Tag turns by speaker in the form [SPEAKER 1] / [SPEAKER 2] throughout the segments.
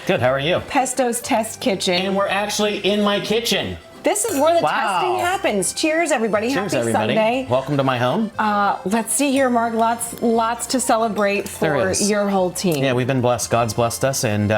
[SPEAKER 1] Good, how are you?
[SPEAKER 2] Pesto's Test Kitchen.
[SPEAKER 1] And we're actually in my kitchen.
[SPEAKER 2] This is where the testing happens. Cheers, everybody.
[SPEAKER 1] Cheers,
[SPEAKER 2] Happy
[SPEAKER 1] everybody.
[SPEAKER 2] Sunday.
[SPEAKER 1] Welcome to my home.
[SPEAKER 2] Let's see here, Mark. Lots to celebrate for your whole team.
[SPEAKER 1] Yeah, we've been blessed. God's blessed us, and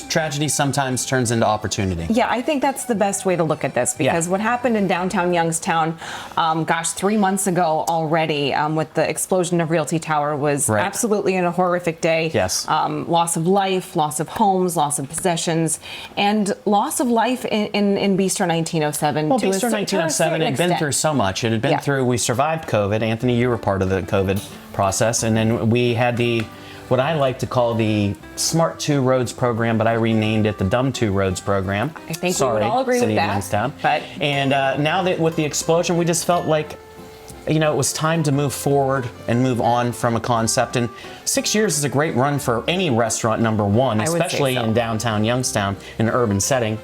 [SPEAKER 1] tragedy sometimes turns into opportunity.
[SPEAKER 2] Yeah, I think that's the best way to look at this, because what happened in downtown Youngstown, 3 months ago already, with the explosion of Realty Tower was absolutely a horrific day.
[SPEAKER 1] Yes.
[SPEAKER 2] Loss of life, loss of homes, loss of possessions, and loss of life in Bistro 1907.
[SPEAKER 1] Well, Bistro 1907 had been through so much. It had been through, we survived COVID. Anthony, you were part of the COVID process, and then we had what I like to call the Smart 2 Roads program, but I renamed it the Dumb 2 Roads program.
[SPEAKER 2] I think we would all agree with that.
[SPEAKER 1] And now that with the explosion, we just felt like, it was time to move forward and move on from a concept. And 6 years is a great run for any restaurant, number one, especially in downtown Youngstown in an urban setting.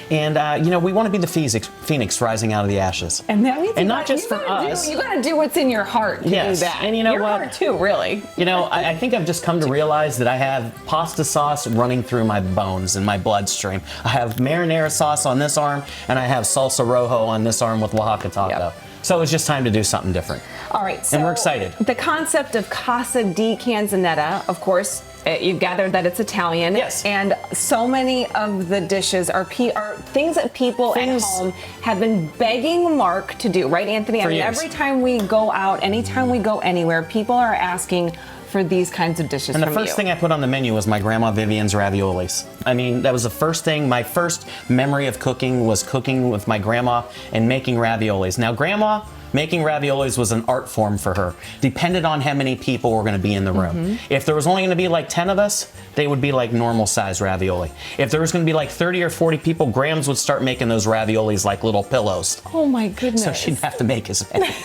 [SPEAKER 1] And, we want to be the phoenix rising out of the ashes.
[SPEAKER 2] And that means
[SPEAKER 1] not just for us.
[SPEAKER 2] You got to do what's in your heart to do that.
[SPEAKER 1] And you know
[SPEAKER 2] your
[SPEAKER 1] what?
[SPEAKER 2] Heart too, really.
[SPEAKER 1] I think I've just come to realize that I have pasta sauce running through my bones and my bloodstream. I have marinara sauce on this arm, and I have salsa rojo on this arm with Oaxaca taco.
[SPEAKER 2] Yep.
[SPEAKER 1] So it's just time to do something different.
[SPEAKER 2] All right. So
[SPEAKER 1] and we're excited.
[SPEAKER 2] The concept of Casa di Canzonetta, of course, you've gathered that it's Italian.
[SPEAKER 1] Yes.
[SPEAKER 2] And so many of the dishes are things that people at home have been begging Mark to do, right, Anthony?
[SPEAKER 1] For years.
[SPEAKER 2] Every time we go out, anytime we go anywhere, people are asking for these kinds of dishes.
[SPEAKER 1] And the first thing I put on the menu was my Grandma Vivian's raviolis. I mean, that was the first thing. My first memory of cooking was cooking with my grandma and making raviolis. Now, Grandma making raviolis was an art form for her. Depended on how many people were going to be in the room. If there was only going to be like 10 of us, they would be like normal size ravioli. If there was going to be like 30 or 40 people, Grams would start making those raviolis like little pillows.
[SPEAKER 2] Oh my goodness.
[SPEAKER 1] So she'd have to make as many.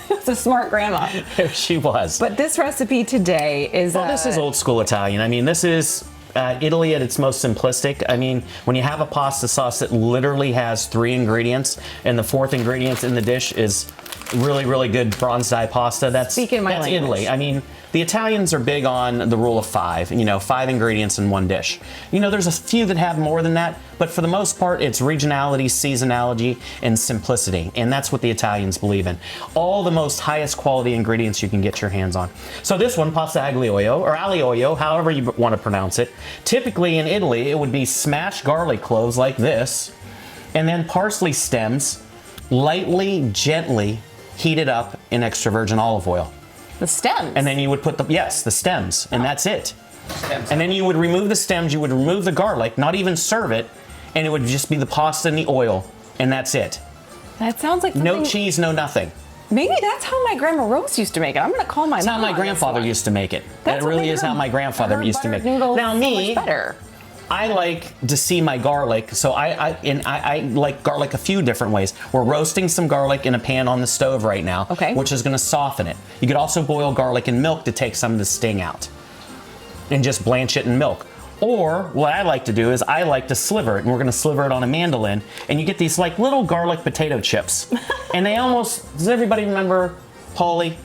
[SPEAKER 2] It's a smart grandma.
[SPEAKER 1] She was.
[SPEAKER 2] But this recipe today is...
[SPEAKER 1] Well, this is old school Italian. I mean, this is Italy at its most simplistic. I mean, when you have a pasta sauce that literally has 3 ingredients, and the 4th ingredient in the dish is really, really good bronze dye pasta, that's Italy. I mean, the Italians are big on the rule of 5, 5 ingredients in one dish. There's a few that have more than that, but for the most part, it's regionality, seasonality, and simplicity. And that's what the Italians believe in. All the most highest quality ingredients you can get your hands on. So this one, Pasta Aglio, or Aglio, however you want to pronounce it. Typically in Italy, it would be smashed garlic cloves like this, and then parsley stems, lightly, gently heated up in extra virgin olive oil.
[SPEAKER 2] The stems?
[SPEAKER 1] And then you would put the stems, and that's it. And then you would remove the stems, you would remove the garlic, not even serve it, and it would just be the pasta and the oil, and that's it.
[SPEAKER 2] That sounds like something...
[SPEAKER 1] No cheese, no nothing.
[SPEAKER 2] Maybe that's how my Grandma Rose used to make it. I'm going to call my mom.
[SPEAKER 1] That's how my grandfather used to make it. That really is how my grandfather used to make it.
[SPEAKER 2] Now me, better.
[SPEAKER 1] I like to see my garlic, so I like garlic a few different ways. We're roasting some garlic in a pan on the stove right now, which is going to soften it. You could also boil garlic in milk to take some of the sting out and just blanch it in milk. Or what I like to do is I like to sliver it, and we're going to sliver it on a mandolin, and you get these like little garlic potato chips. And they does everybody remember Paulie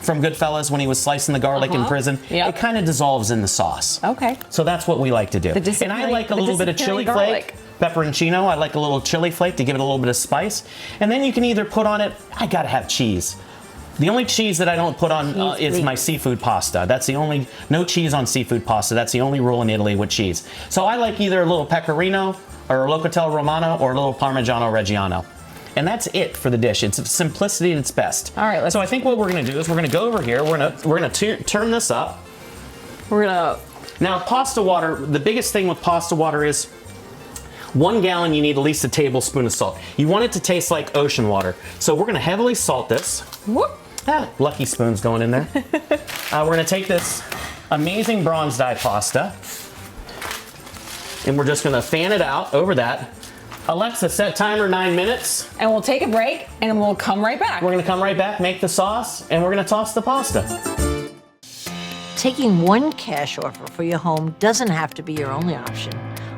[SPEAKER 1] from Goodfellas when he was slicing the garlic in prison? It kind of dissolves in the sauce.
[SPEAKER 2] Okay.
[SPEAKER 1] So that's what we like to do. And I like a little bit of chili flake, pepperoncino. I like a little chili flake to give it a little bit of spice. And then you can either put on it, I gotta have cheese. The only cheese that I don't put on is my seafood pasta. That's the only, no cheese on seafood pasta. That's the only rule in Italy with cheese. So I like either a little pecorino or a locatello romano or a little parmigiano reggiano. And that's it for the dish. It's simplicity at its best.
[SPEAKER 2] All right.
[SPEAKER 1] So I think what we're going to do is we're going to go over here. We're going to turn this up. Now pasta water. The biggest thing with pasta water is 1 gallon. You need at least a tablespoon of salt. You want it to taste like ocean water. So we're going to heavily salt this.
[SPEAKER 2] Whoop.
[SPEAKER 1] Lucky spoon's going in there. We're going to take this amazing bronze dye pasta, and we're just going to fan it out over that. Alexa, set timer 9 minutes.
[SPEAKER 2] And we'll take a break, and we'll come right back.
[SPEAKER 1] We're going to come right back, make the sauce, and we're going to toss the pasta.
[SPEAKER 3] Taking one cash offer for your home doesn't have to be your only option.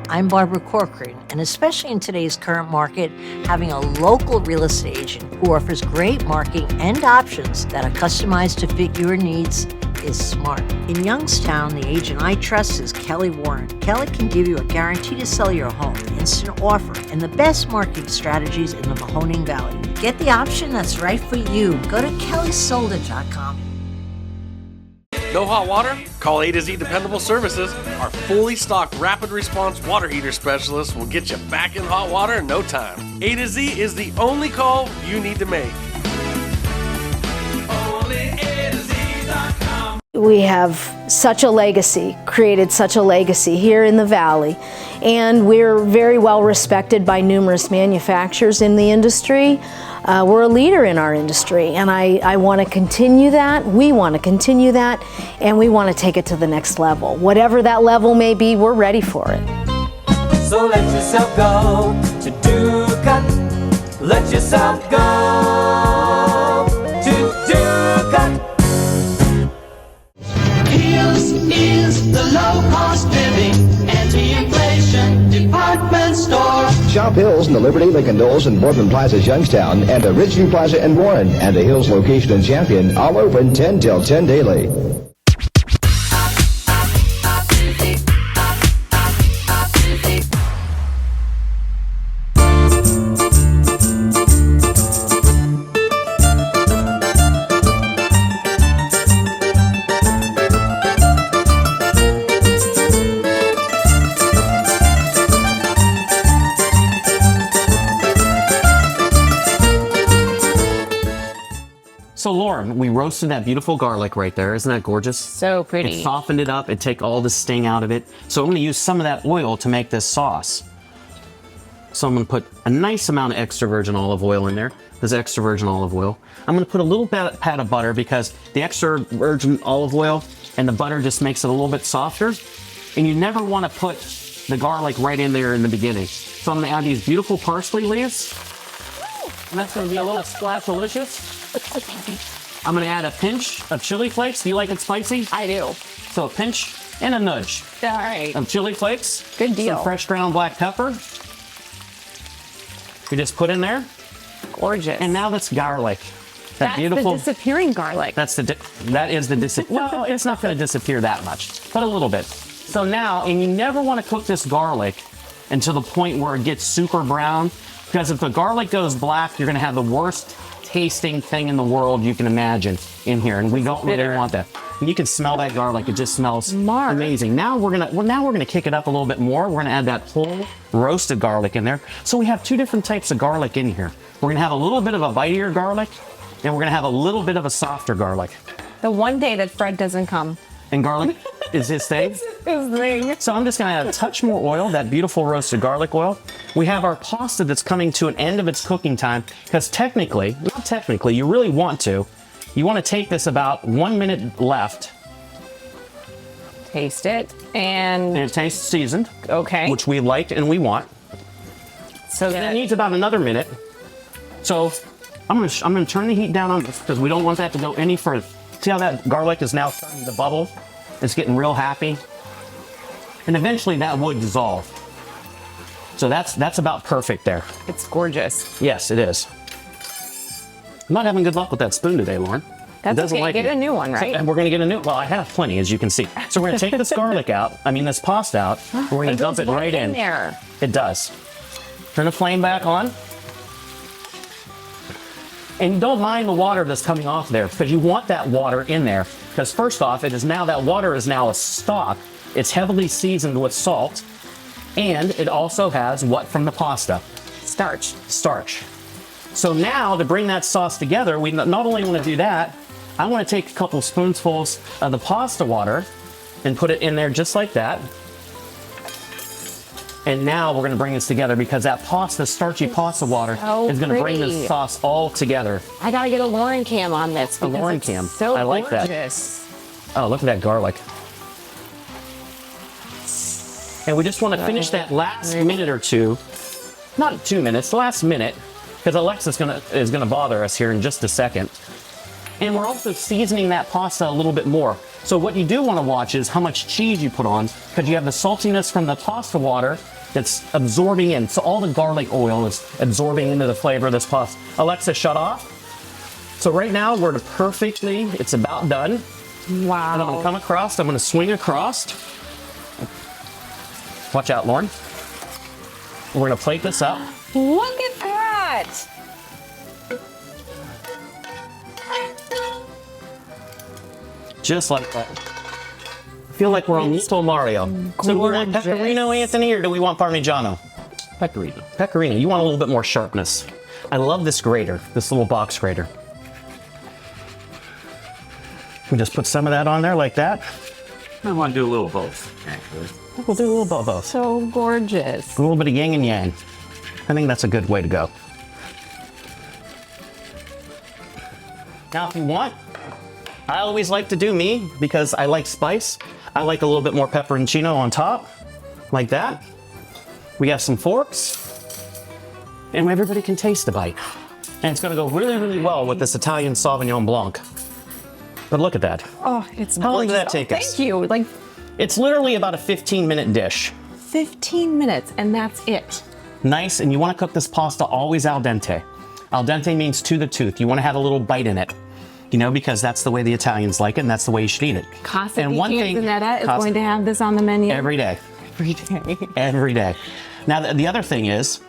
[SPEAKER 3] I'm Barbara Corcoran, and especially in today's current market, having a local real estate agent who offers great marketing and options that are customized to fit your needs is smart. In Youngstown, the agent I trust is Kelly Warren. Kelly can give you a guarantee to sell your home, instant offer, and the best marketing strategies in the Mahoning Valley. Get the option that's right for you. Go to kellysolda.com.
[SPEAKER 4] No hot water? Call A to Z Dependable Services. Our fully stocked rapid response water heater specialist will get you back in hot water in no time. A to Z is the only call you need to make.
[SPEAKER 5] We have such a legacy, created such a legacy here in the Valley, and we're very well respected by numerous manufacturers in the industry. We're a leader in our industry, and I want to continue that. We want to continue that, and we want to take it to the next level. Whatever that level may be, we're ready for it.
[SPEAKER 6] So let yourself go to Ducat. Let yourself go to Ducat. Hills is the low-cost living, anti-inflation department store.
[SPEAKER 7] Shop Hills in the Liberty, Lincoln Knolls, and Boardman Plaza's Youngstown, and the Ridgeview Plaza in Warren, and the Hills location in Champion, all open 10 till 10 daily.
[SPEAKER 1] So Lauren, we roasted that beautiful garlic right there. Isn't that gorgeous?
[SPEAKER 2] So pretty.
[SPEAKER 1] It softened it up. It take all the sting out of it. So I'm going to use some of that oil to make this sauce. So I'm going to put a nice amount of extra virgin olive oil in there. This extra virgin olive oil. I'm going to put a little pat of butter because the extra virgin olive oil and the butter just makes it a little bit softer. And you never want to put the garlic right in there in the beginning. So I'm going to add these beautiful parsley leaves. And that's going to be a little splash delicious. I'm going to add a pinch of chili flakes. Do you like it spicy?
[SPEAKER 2] I do.
[SPEAKER 1] So a pinch and a nudge
[SPEAKER 2] All right.
[SPEAKER 1] of chili flakes.
[SPEAKER 2] Good deal.
[SPEAKER 1] Some fresh ground black pepper. We just put in there.
[SPEAKER 2] Gorgeous.
[SPEAKER 1] And now that's garlic.
[SPEAKER 2] That's
[SPEAKER 1] beautiful.
[SPEAKER 2] the disappearing garlic.
[SPEAKER 1] That is the disappear. Well, it's not going to disappear that much, but a little bit. So now, and you never want to cook this garlic until the point where it gets super brown, because if the garlic goes black, you're going to have the worst tasting thing in the world you can imagine in here, and we don't really want that. And you can smell that garlic; it just smells amazing. Now we're gonna kick it up a little bit more. We're gonna add that whole roasted garlic in there. So we have two different types of garlic in here. We're gonna have a little bit of a bitier garlic, and we're gonna have a little bit of a softer garlic.
[SPEAKER 2] The one day that Fred doesn't come.
[SPEAKER 1] And garlic is his thing.
[SPEAKER 2] His thing.
[SPEAKER 1] So I'm just gonna add a touch more oil, that beautiful roasted garlic oil. We have our pasta that's coming to an end of its cooking time, because not technically, you really want to. You want to take this about 1 minute left.
[SPEAKER 2] Taste it. And
[SPEAKER 1] it tastes seasoned.
[SPEAKER 2] Okay.
[SPEAKER 1] Which we like and we want.
[SPEAKER 2] So
[SPEAKER 1] and it needs about another minute. So I'm gonna turn the heat down on this because we don't want that to go any further. See how that garlic is now starting to bubble? It's getting real happy. And eventually that would dissolve. So that's about perfect there.
[SPEAKER 2] It's gorgeous.
[SPEAKER 1] Yes, it is. I'm not having good luck with that spoon today, Lauren.
[SPEAKER 2] That's
[SPEAKER 1] it doesn't
[SPEAKER 2] okay.
[SPEAKER 1] like
[SPEAKER 2] Get
[SPEAKER 1] it.
[SPEAKER 2] a new one, right?
[SPEAKER 1] So, and we're going to get a new. Well, I have plenty, as you can see. So we're going to take this garlic out. This pasta out. And we're going to dump it right in
[SPEAKER 2] there.
[SPEAKER 1] It does. Turn the flame back on. And don't mind the water that's coming off there, because you want that water in there. Because first off, that water is now a stock. It's heavily seasoned with salt. And it also has what from the pasta?
[SPEAKER 2] Starch.
[SPEAKER 1] Starch. So now to bring that sauce together, we not only want to do that, I want to take a couple spoonfuls of the pasta water and put it in there just like that. And now we're going to bring this together because that starchy pasta water is going to bring this sauce all together.
[SPEAKER 2] I got to get a Lauren cam on this.
[SPEAKER 1] A Lauren cam.
[SPEAKER 2] So
[SPEAKER 1] I like
[SPEAKER 2] gorgeous.
[SPEAKER 1] that. Oh, look at that garlic. And we just want to finish that last minute or two. Not 2 minutes, the last minute, because Alexa's is gonna bother us here in just a second. And we're also seasoning that pasta a little bit more. So what you do want to watch is how much cheese you put on, because you have the saltiness from the pasta water that's absorbing in. So all the garlic oil is absorbing into the flavor of this pasta. Alexa, shut off. So right now it's about done.
[SPEAKER 2] Wow.
[SPEAKER 1] And I'm gonna come across, I'm gonna swing across. Watch out, Lauren. We're gonna plate this up.
[SPEAKER 2] Look at that.
[SPEAKER 1] Just like that. I feel like we're on Little Mario. So do we want
[SPEAKER 2] Gorgeous.
[SPEAKER 1] pecorino, Anthony, or do we want Parmigiano?
[SPEAKER 8] Pecorino.
[SPEAKER 1] Pecorino, you want a little bit more sharpness. I love this grater, this little box grater. We just put some of that on there like that.
[SPEAKER 8] I want to do a little both, actually.
[SPEAKER 1] We'll do a little bit of both.
[SPEAKER 2] So gorgeous.
[SPEAKER 1] A little bit of yin and yang. I think that's a good way to go. Now, if you want, I always like to do me, because I like spice. I like a little bit more pepperoncino on top, like that. We have some forks, and everybody can taste a bite. And it's gonna go really, really well with this Italian Sauvignon Blanc. But look at that.
[SPEAKER 2] Oh, it's
[SPEAKER 1] How long did that
[SPEAKER 2] gorgeous.
[SPEAKER 1] take us?
[SPEAKER 2] Thank you. Like
[SPEAKER 1] It's literally about a 15-minute dish.
[SPEAKER 2] 15 minutes, and that's it.
[SPEAKER 1] Nice, and you want to cook this pasta always al dente. Al dente means to the tooth. You want to have a little bite in it, you know, because that's the way the Italians like it, and that's the way you should eat it.
[SPEAKER 2] Casa
[SPEAKER 1] And
[SPEAKER 2] di
[SPEAKER 1] one thing-
[SPEAKER 2] Canzonetta is
[SPEAKER 1] Casa-
[SPEAKER 2] going to have this on the menu
[SPEAKER 1] Every day.
[SPEAKER 2] every day.
[SPEAKER 1] Every day. Now, the other thing is,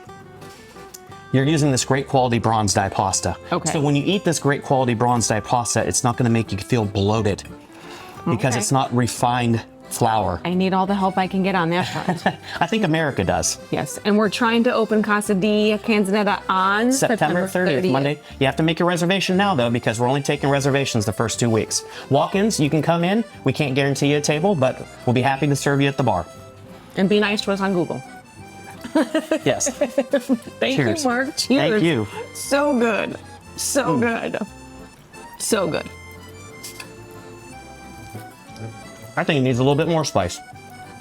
[SPEAKER 1] you're using this great quality bronze dye pasta.
[SPEAKER 2] Okay.
[SPEAKER 1] So when you eat this great quality bronze dye pasta, it's not going to make you feel bloated because
[SPEAKER 2] Okay.
[SPEAKER 1] it's not refined flour.
[SPEAKER 2] I need all the help I can get on that front.
[SPEAKER 1] I think America does.
[SPEAKER 2] Yes, and we're trying to open Casa di Canzonetta on
[SPEAKER 1] September 30th, Monday. You have to make your reservation now, though, because we're only taking reservations the first 2 weeks. Walk-ins, you can come in. We can't guarantee you a table, but we'll be happy to serve you at the bar.
[SPEAKER 2] And be nice to us on Google.
[SPEAKER 1] Yes.
[SPEAKER 2] Thank
[SPEAKER 1] Cheers.
[SPEAKER 2] you, Mark. Cheers.
[SPEAKER 1] Thank you.
[SPEAKER 2] So good. So good. So good.
[SPEAKER 1] I think it needs a little bit more spice.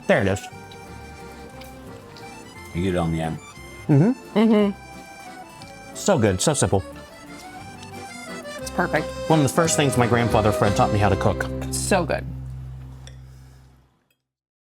[SPEAKER 1] There it is.
[SPEAKER 8] You get it on the end.
[SPEAKER 1] So good, so simple.
[SPEAKER 2] It's perfect.
[SPEAKER 1] One of the first things my grandfather Fred taught me how to cook.
[SPEAKER 2] So good.